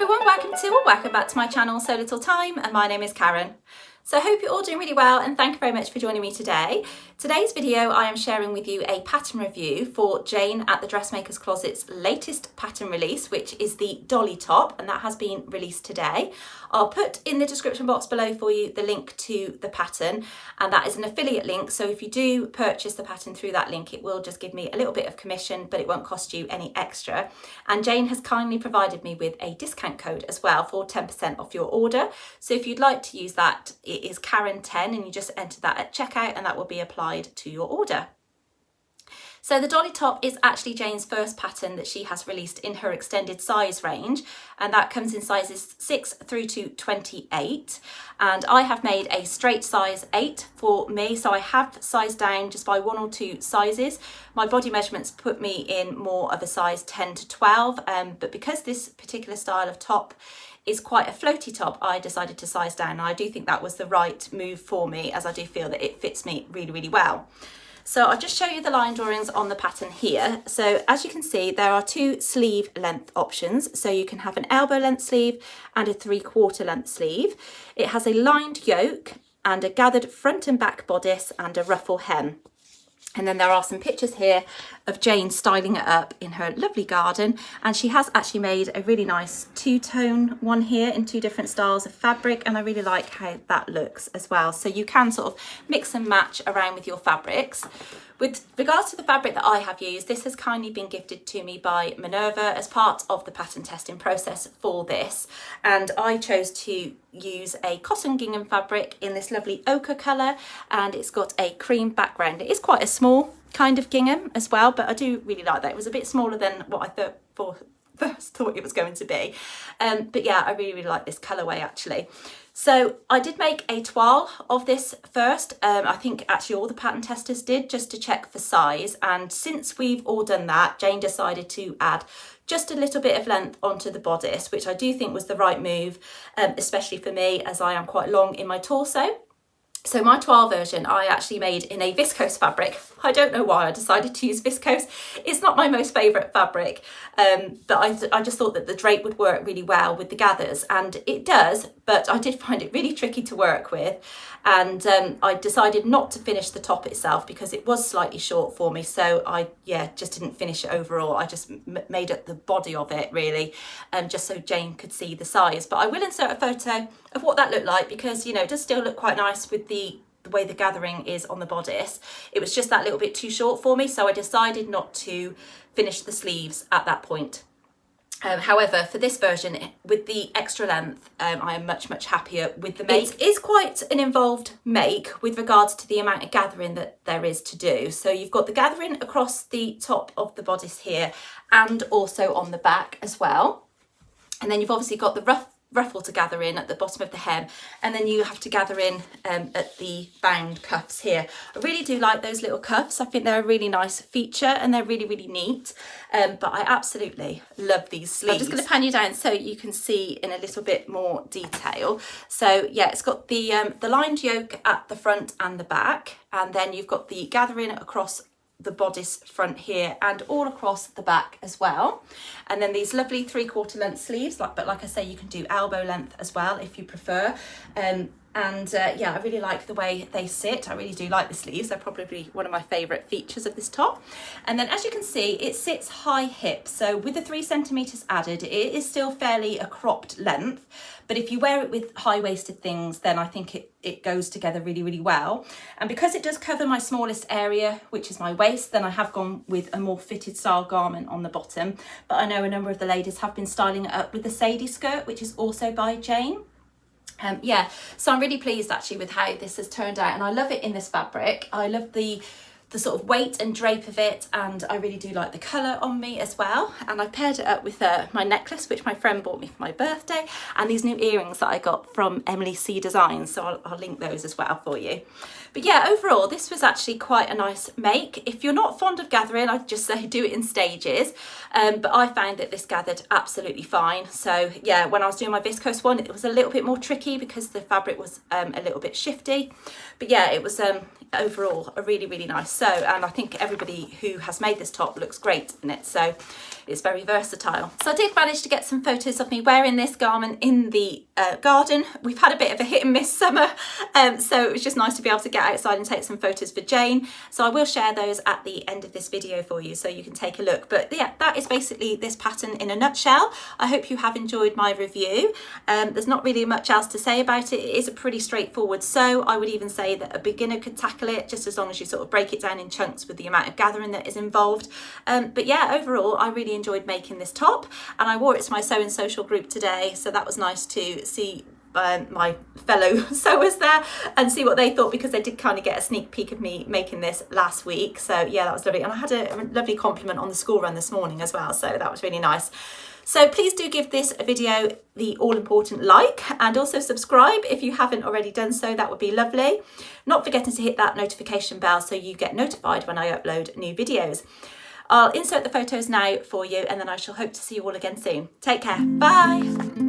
everyone, welcome back to my channel So Little Time, and my name is Karen. So I hope you're all doing really well, and thank you very much for joining me today. Today's video I am sharing with you a pattern review for Jayne at the Dressmakers Closet's latest pattern release, which is the Dolly top, and that has been released today. I'll put in the description box below for you the link to the pattern, and that is an affiliate link, so if you do purchase the pattern through that link it will just give me a little bit of commission, but it won't cost you any extra. And Jayne has kindly provided me with a discount code as well for 10% off your order, so if you'd like to use that, it is Karen10, and you just enter that at checkout and that will be applied to your order. So the Dolly top is actually Jayne's first pattern that she has released in her extended size range, and that comes in sizes 6 through to 28, and I have made a straight size 8 for me, so I have sized down just by 1 or 2 sizes. My body measurements put me in more of a size 10 to 12, but because this particular style of top is quite a floaty top, I decided to size down, and I do think that was the right move for me, as I do feel that it fits me really well. So I'll just show you the line drawings on the pattern here. So as you can see, there are 2 sleeve length options. So you can have an elbow length sleeve and a 3/4 length sleeve. It has a lined yoke and a gathered front and back bodice and a ruffle hem. And then there are some pictures here of Jayne styling it up in her lovely garden, and she has actually made a really nice 2-tone one here in 2 different styles of fabric, and I really like how that looks as well. So you can sort of mix and match around with your fabrics. With regards to the fabric that I have used, this has kindly been gifted to me by Minerva as part of the pattern testing process for this, and I chose to use a cotton gingham fabric in this lovely ochre colour, and it's got a cream background. It is quite a small kind of gingham as well, but I do really like that. It was a bit smaller than what I first thought it was going to be, but yeah, I really like this colourway actually. So I did make a toile of this first. I think actually all the pattern testers did, just to check for size, and since we've all done that, Jayne decided to add just a little bit of length onto the bodice, which I do think was the right move, especially for me as I am quite long in my torso. So my toile version I actually made in a viscose fabric. I don't know why I decided to use viscose. It's not my most favourite fabric, but I just thought that the drape would work really well with the gathers, and it does, but I did find it really tricky to work with, and I decided not to finish the top itself because it was slightly short for me, so I just didn't finish it overall. I just made up the body of it really, just so Jayne could see the size. But I will insert a photo of what that looked like, because you know it does still look quite nice with the way the gathering is on the bodice. It was just that little bit too short for me, so I decided not to finish the sleeves at that point. However, for this version with the extra length, I am much happier with the make. It is quite an involved make with regards to the amount of gathering that there is to do. So you've got the gathering across the top of the bodice here and also on the back as well, and then you've obviously got the ruffle to gather in at the bottom of the hem, and then you have to gather in at the bound cuffs here. I really do like those little cuffs. I think they're a really nice feature and they're really neat, but I absolutely love these sleeves. I'm just going to pan you down so you can see in a little bit more detail. So yeah, it's got the lined yoke at the front and the back, and then you've got the gathering across the bodice front here and all across the back as well, and then these lovely 3/4 length sleeves, but like I say, you can do elbow length as well if you prefer, yeah, I really like the way they sit. I really do like the sleeves. They're probably one of my favourite features of this top. And then as you can see, it sits high hip, so with the 3 centimetres added, it is still fairly a cropped length, but if you wear it with high-waisted things, then I think it goes together really well. And because it does cover my smallest area, which is my waist, then I have gone with a more fitted style garment on the bottom. But I know a number of the ladies have been styling it up with the Sadie skirt, which is also by Jayne. Yeah, so I'm really pleased actually with how this has turned out, and I love it in this fabric. I love the sort of weight and drape of it, and I really do like the colour on me as well. And I paired it up with my necklace, which my friend bought me for my birthday, and these new earrings that I got from Emily C Designs, so I'll link those as well for you. But yeah, overall this was actually quite a nice make. If you're not fond of gathering, I'd just say do it in stages, but I found that this gathered absolutely fine. So yeah, when I was doing my viscose one, it was a little bit more tricky because the fabric was a little bit shifty, but yeah, it was overall are really, really nice. So, and I think everybody who has made this top looks great in it. So it's very versatile. So I did manage to get some photos of me wearing this garment in the garden. We've had a bit of a hit and miss summer, so it was just nice to be able to get outside and take some photos for Jayne. So I will share those at the end of this video for you so you can take a look. But yeah, that is basically this pattern in a nutshell. I hope you have enjoyed my review. There's not really much else to say about it. It is a pretty straightforward sew. I would even say that a beginner could tackle it, just as long as you sort of break it down in chunks with the amount of gathering that is involved. But yeah, overall I really enjoyed making this top, and I wore it to my Sew and Social group today, so that was nice to see my fellow sewers there and see what they thought, because they did kind of get a sneak peek of me making this last week. So yeah, that was lovely, and I had a lovely compliment on the school run this morning as well, so that was really nice. So please do give this video the all-important like, and also subscribe if you haven't already done so. That would be lovely. Not forgetting to hit that notification bell so you get notified when I upload new videos. I'll insert the photos now for you, and then I shall hope to see you all again soon. Take care. Bye.